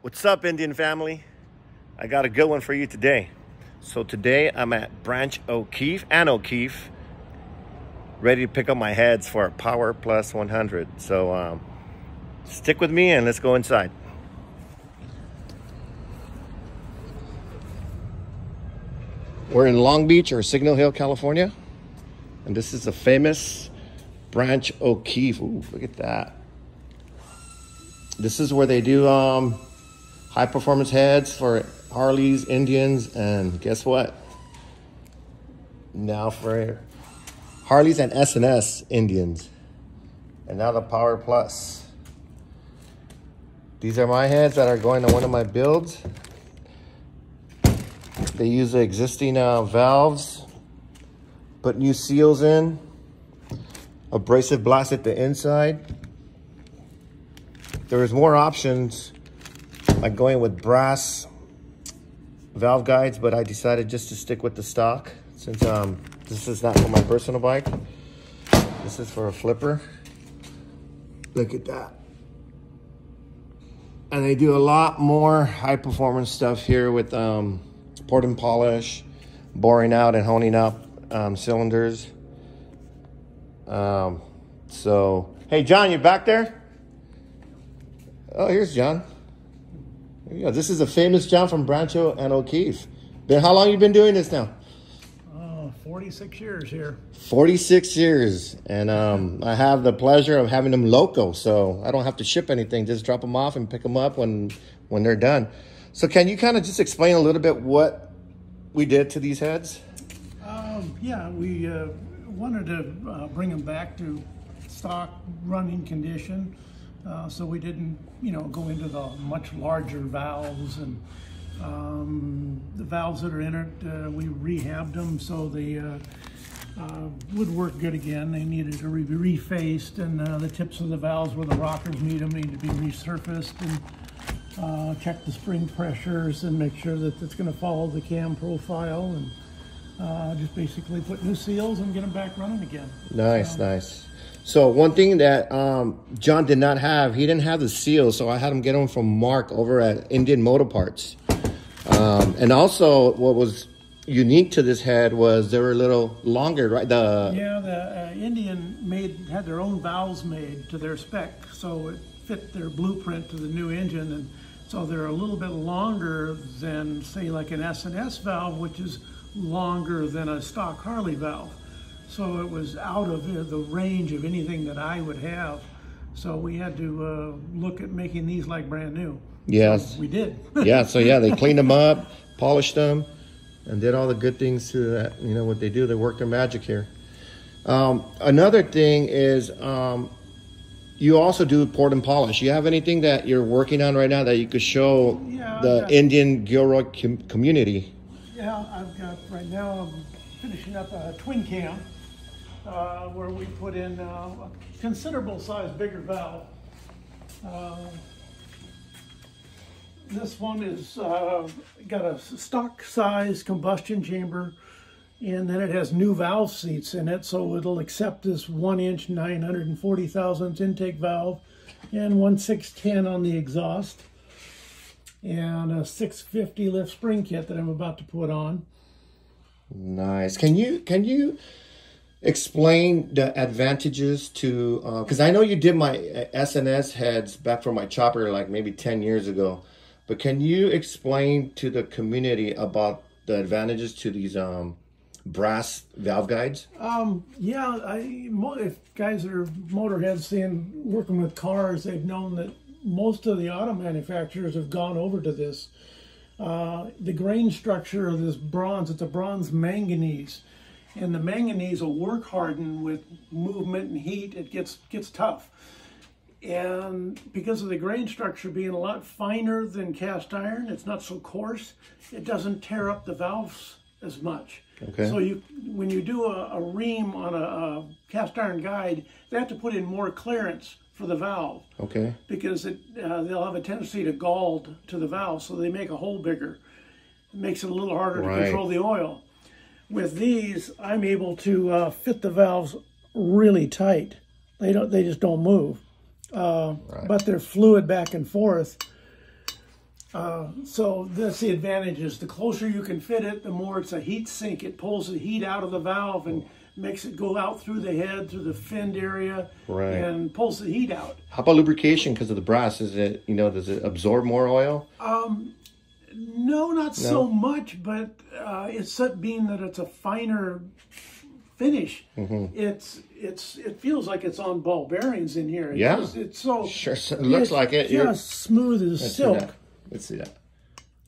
What's up, Indian family? I got a good one for you today. So today I'm at Branch O'Keefe and O'Keefe, ready to pick up my heads for a Power Plus 100. So stick with me and let's go inside. We're in Long Beach or Signal Hill, California. And this is the famous Branch O'Keefe. Ooh, look at that. This is where they do high performance heads for Harleys, Indians, and guess what? Now for Harleys and S&S Indians. And now the Power Plus. These are my heads that are going to one of my builds. They use the existing valves, put new seals in, abrasive blast at the inside. There's more options, like going with brass valve guides, but I decided just to stick with the stock since this is not for my personal bike. This is for a flipper. Look at that. And they do a lot more high performance stuff here with port and polish, boring out and honing up cylinders. So, hey John, you back there? Oh, here's John. There you go. This is a famous John from Branch and O'Keefe. How long you been doing this now? 46 years here. 46 years. And I have the pleasure of having them local, so I don't have to ship anything. Just drop them off and pick them up when they're done. So can you kind of just explain a little bit what we did to these heads? Yeah, we wanted to bring them back to stock running condition. So we didn't, go into the much larger valves, and the valves that are in it, we rehabbed them so they would work good again. They needed to be refaced, and the tips of the valves where the rockers need them need to be resurfaced, and check the spring pressures and make sure that it's going to follow the cam profile, and just basically put new seals and get them back running again. Nice, nice. So one thing that John did not have, he didn't have the seals, so I had him get them from Mark over at Indian Motor Parts. And also what was unique to this head was they were a little longer, right? The Indian had their own valves made to their spec, so it fit their blueprint to the new engine, and so they're a little bit longer than, say, like an S&S valve, which is longer than a stock Harley valve. So it was out of the range of anything that I would have. So we had to look at making these like brand new. Yes. So we did. Yeah, so yeah, they cleaned them up, polished them, and did all the good things to that. You know what they do, they work their magic here. Another thing is you also do port and polish. You have anything that you're working on right now that you could show the Indian Gilroy community? Yeah, I've got, right now I'm finishing up a twin cam. Where we put in a considerable size bigger valve. This one is got a stock size combustion chamber, and then it has new valve seats in it, so it'll accept this 1-inch 940 thousandths intake valve and 1/610 on the exhaust, and a 650 lift spring kit that I'm about to put on. Nice. Can you explain the advantages to, because I know you did my S&S heads back for my chopper like maybe 10 years ago, but can you explain to the community about the advantages to these brass valve guides? Yeah, if guys that are motorheads working with cars, they've known that most of the auto manufacturers have gone over to this. The grain structure of this bronze, it's a bronze manganese. And the manganese will work harden with movement and heat. It gets tough. And because of the grain structure being a lot finer than cast iron, it's not so coarse, it doesn't tear up the valves as much. Okay. So when you do a ream on a cast iron guide, they have to put in more clearance for the valve. Okay. Because they'll have a tendency to gall to the valve, so they make a hole bigger. It makes it a little harder to control the oil. With these, I'm able to fit the valves really tight. They just don't move. But they're fluid back and forth. So that's the advantage is the closer you can fit it, the more it's a heat sink. It pulls the heat out of the valve and makes it go out through the head, through the finned area, and pulls the heat out. How about lubrication because of the brass? Is it, does it absorb more oil? No, not so much, but it's being that it's a finer finish. It feels like it's on ball bearings in here. It's so sure. It looks like it. Just smooth as silk. Let's see that.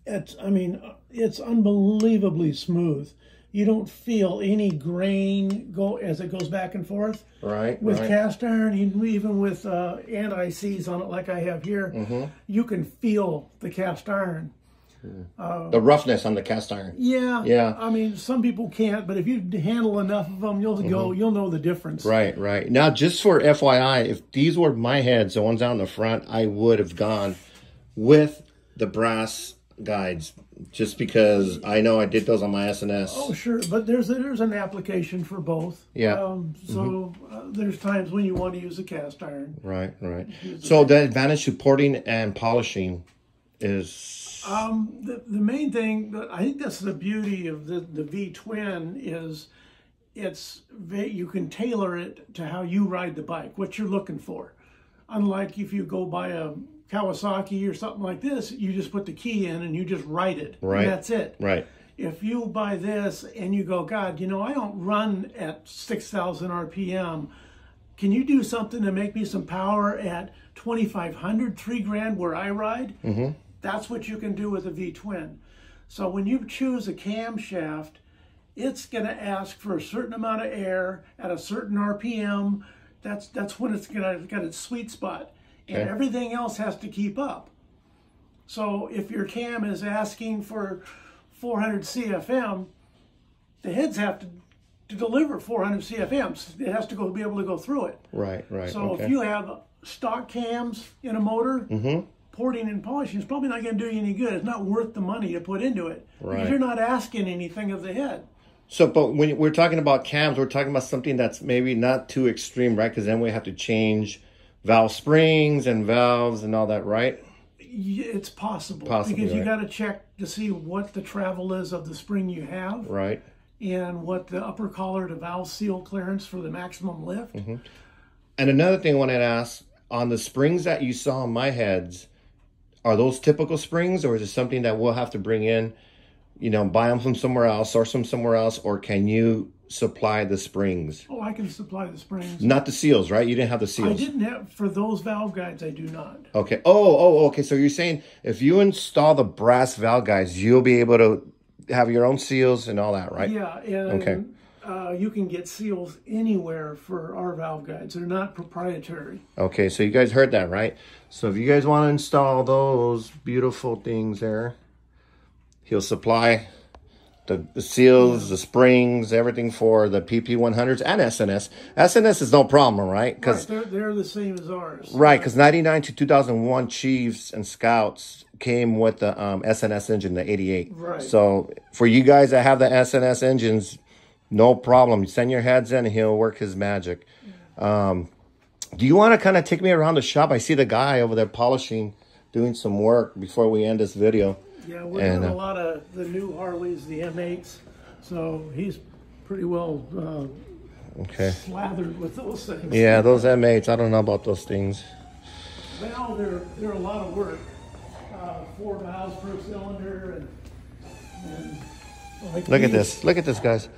It's unbelievably smooth. You don't feel any grain go as it goes back and forth. With cast iron, even with anti-seize on it like I have here, you can feel the cast iron. The roughness on the cast iron. Yeah. Some people can't, but if you handle enough of them, you'll know the difference. Right. Now, just for FYI, if these were my heads, the ones out in the front, I would have gone with the brass guides, just because I know I did those on my SNS. Oh, sure, but there's an application for both. There's times when you want to use a cast iron. Right. So the advantage to porting and polishing is the main thing. I think that's the beauty of the V-twin is you can tailor it to how you ride the bike, what you're looking for. Unlike if you go buy a Kawasaki or something like this, you just put the key in and you just write it. And that's it. If you buy this and you go, God, I don't run at 6,000 RPM. Can you do something to make me some power at 2,500, $3,000 where I ride? That's what you can do with a V-twin. So when you choose a camshaft, it's going to ask for a certain amount of air at a certain RPM. That's when it's got its sweet spot. And everything else has to keep up. So if your cam is asking for 400 CFM, the heads have to deliver 400 CFMs. It has to be able to go through it. Right. So if you have stock cams in a motor, porting and polishing is probably not going to do you any good. It's not worth the money to put into it. Because you're not asking anything of the head. So, but when we're talking about cams, we're talking about something that's maybe not too extreme, right? Because then we have to change valve springs and valves and all that, right? It's possible because you got to check to see what the travel is of the spring you have, and what the upper collar to valve seal clearance for the maximum lift. And another thing I wanted to ask, on the springs that you saw on my heads, are those typical springs, or is it something that we'll have to bring in, buy them from somewhere else, source them somewhere else, or can you supply the springs? Oh, I can supply the springs. Not the seals, right? You didn't have the seals. I didn't have, for those valve guides, I do not. Okay. Okay. So you're saying if you install the brass valve guides, you'll be able to have your own seals and all that, right? Yeah. And you can get seals anywhere for our valve guides. They're not proprietary. Okay. So you guys heard that, right? So if you guys want to install those beautiful things there, he'll supply the seals, the springs, everything for the PP100s and SNS. SNS is no problem, right? Because they're the same as ours. Right, because 99 to 2001 Chiefs and Scouts came with the SNS engine, the 88. Right. So for you guys that have the SNS engines, no problem. You send your heads in and he'll work his magic. Do you want to kind of take me around the shop? I see the guy over there polishing, doing some work before we end this video. Yeah, we're doing a lot of the new Harleys, the M8s, so he's pretty well slathered with those things. Yeah, those M8s, I don't know about those things. Well, they're a lot of work. 4 valves per cylinder, and look at this, guys.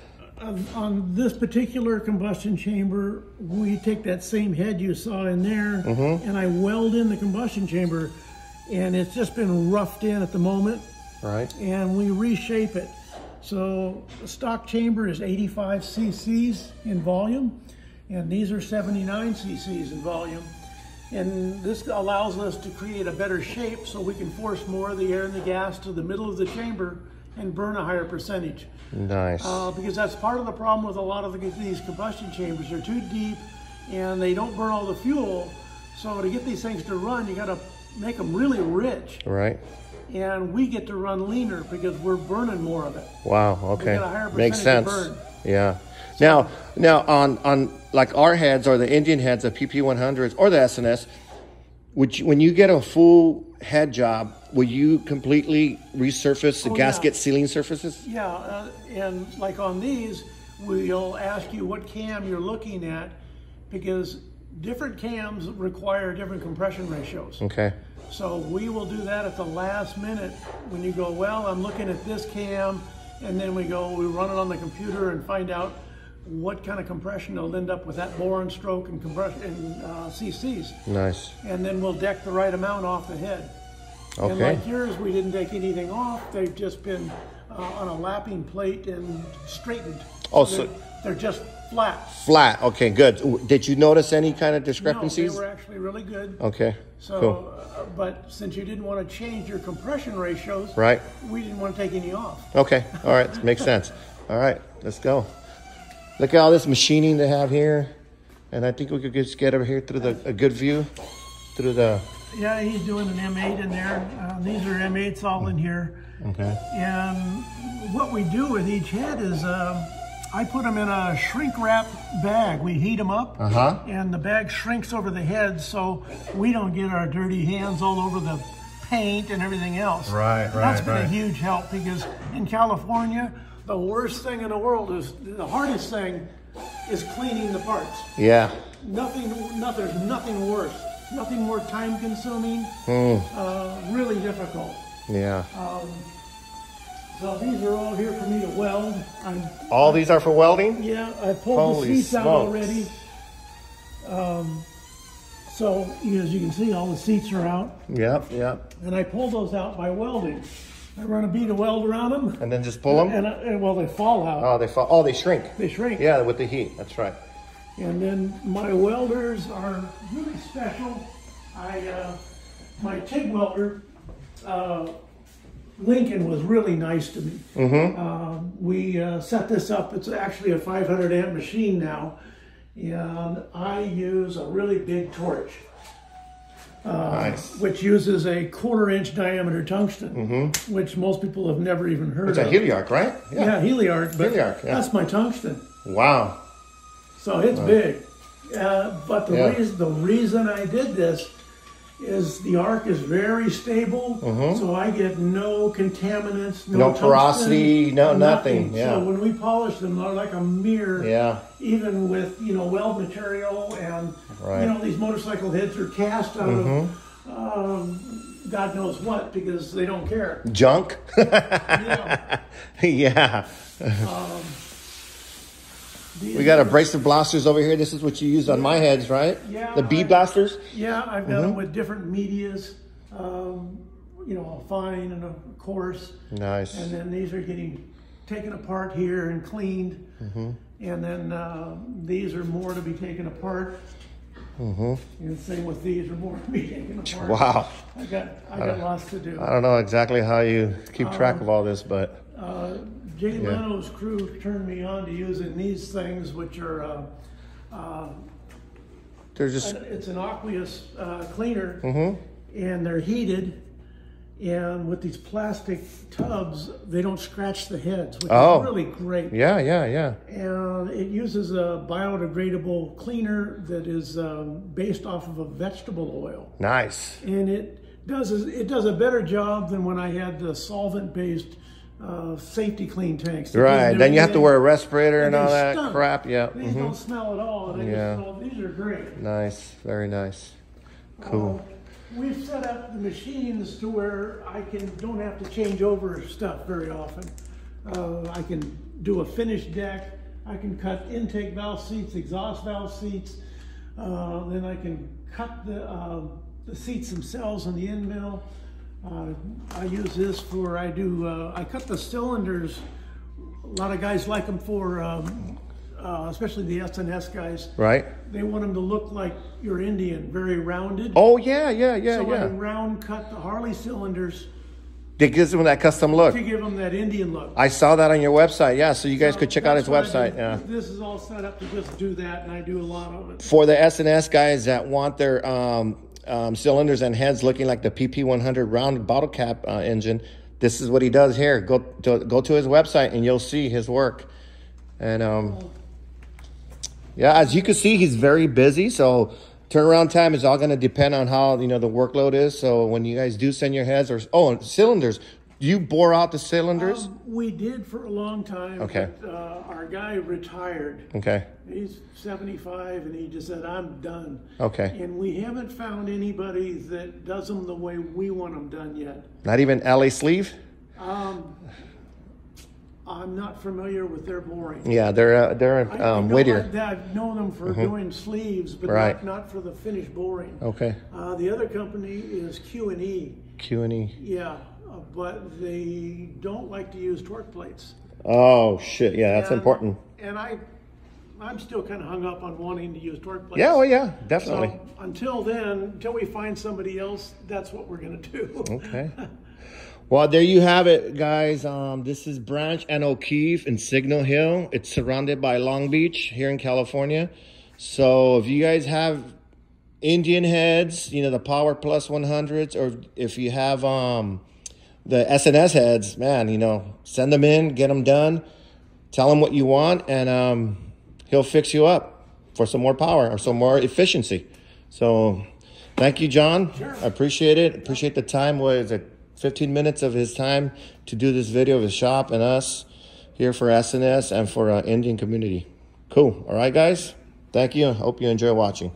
On this particular combustion chamber, we take that same head you saw in there, and I weld in the combustion chamber. And it's just been roughed in at the moment. Right. And we reshape it. So the stock chamber is 85 cc's in volume, and these are 79 cc's in volume. And this allows us to create a better shape so we can force more of the air and the gas to the middle of the chamber and burn a higher percentage. Nice. Because that's part of the problem with a lot of these combustion chambers. They're too deep and they don't burn all the fuel. So to get these things to run, you got to make them really rich. Right. And we get to run leaner because we're burning more of it. Wow. Okay. We get a higher Makes sense. burn. Yeah. Now on like our heads or the Indian heads, the PP100s or the SNS, when you get a full head job, will you completely resurface the gasket sealing surfaces? Yeah, and like on these, we'll ask you what cam you're looking at, because different cams require different compression ratios. Okay. So we will do that at the last minute when you go, well, I'm looking at this cam, and then we run it on the computer and find out what kind of compression it'll end up with that bore and stroke and compression and CCs. Nice. And then we'll deck the right amount off the head. Okay. And like yours, we didn't take anything off. They've just been on a lapping plate and straightened. Oh, so they're just flat. Flat. Okay, good. Did you notice any kind of discrepancies? No, they were actually really good. Okay. So, cool. But since you didn't want to change your compression ratios, right, we didn't want to take any off. Okay. All right. Makes sense. All right. Let's go. Look at all this machining they have here, and I think we could just get over here through a good view through the. Yeah, he's doing an M8 in there. These are M8s all in here. Okay. And what we do with each head is I put them in a shrink wrap bag. We heat them up, and the bag shrinks over the head so we don't get our dirty hands all over the paint and everything else. Right. That's been a huge help, because in California, the worst thing in the world is, the hardest thing is cleaning the parts. Yeah. There's nothing worse. Nothing more time consuming, really difficult. Yeah. So these are all here for me to weld. All these are for welding? Yeah, I pulled the seats out already. So as you can see, all the seats are out. Yep. And I pull those out by welding. I run a bead of weld around them. And then just pull them? And well, they fall out. Oh, they fall. Oh, they shrink. They shrink. Yeah, with the heat. That's right. And then my welders are really special. My Tig Welder, Lincoln was really nice to me. We set this up. It's actually a 500 amp machine now. And I use a really big torch. Nice. Which uses a 1/4 inch diameter tungsten, which most people have never even heard of. It's a heliarc, right? Yeah, heliarc. But heliarc, yeah. That's my tungsten. Wow. So it's big. But the reason I did this is the arc is very stable, so I get no contaminants, no porosity, nothing. Yeah. So when we polish them, they're like a mirror. Yeah. Even with weld material and these motorcycle heads are cast out of God knows what, because they don't care. Junk. Yeah. Yeah. We got abrasive blasters over here. This is what you use on my heads, right? Yeah. The bead blasters? Yeah, I've got them with different medias, a fine and a coarse. Nice. And then these are getting taken apart here and cleaned. And then these are more to be taken apart. And same with these are more to be taken apart. Wow. I got lots to do. I don't know exactly how you keep track of all this, but... Jay Leno's crew turned me on to using these things, which are they're just it's an aqueous cleaner, and they're heated, and with these plastic tubs, they don't scratch the heads, which is really great. Yeah. And it uses a biodegradable cleaner that is based off of a vegetable oil. Nice. And it does a better job than when I had the solvent-based safety clean tanks. Right, then you have to wear a respirator and all that crap. Yeah. These don't smell at all. And these are great. Nice, very nice. Cool. We've set up the machines to where I don't have to change over stuff very often. I can do a finished deck. I can cut intake valve seats, exhaust valve seats. Then I can cut the seats themselves in the end mill. I use this for, I cut the cylinders. A lot of guys like them for, especially the S&S guys. Right. They want them to look like your Indian, very rounded. Oh, yeah. So I round cut the Harley cylinders. It gives them that custom look. To give them that Indian look. I saw that on your website, yeah, so you guys could check out his website. Yeah. This is all set up to just do that, and I do a lot of it. For the S&S guys that want their cylinders and heads looking like the PP100 rounded bottle cap engine, this is what he does here. Go to his website and you'll see his work. And yeah, as you can see, he's very busy. So Turnaround time is all going to depend on how, you know, the workload is. So when you guys do send your heads, or and cylinders, do you bore out the cylinders? We did for a long time. Okay. But, our guy retired. Okay. He's 75, and he just said, "I'm done." Okay. And we haven't found anybody that does them the way we want them done yet. Not even LA sleeve? I'm not familiar with their boring. Yeah, they're Whittier. I've known them for doing sleeves, but Right. not for the finished boring. Okay. The other company is Q&E. Q&E. Yeah, but they don't like to use torque plates. Oh shit! Yeah, that's important. And I'm still kind of hung up on wanting to use torque plates. Yeah, well, yeah, definitely. So until then, until we find somebody else, that's what we're going to do. Okay. Well, there you have it, guys. This is Branch and O'Keefe in Signal Hill. It's surrounded by Long Beach here in California. So if you guys have Indian heads, you know, the Power Plus 100s, or if you have the SNS heads, man, you know, send them in, get them done, tell him what you want, and he'll fix you up for some more power or some more efficiency. So thank you, John. Sure. I appreciate it. Appreciate the time. What is it? 15 minutes of his time to do this video of his shop and us here for SNS and for Indian community. Cool. All right, guys. Thank you. I hope you enjoy watching.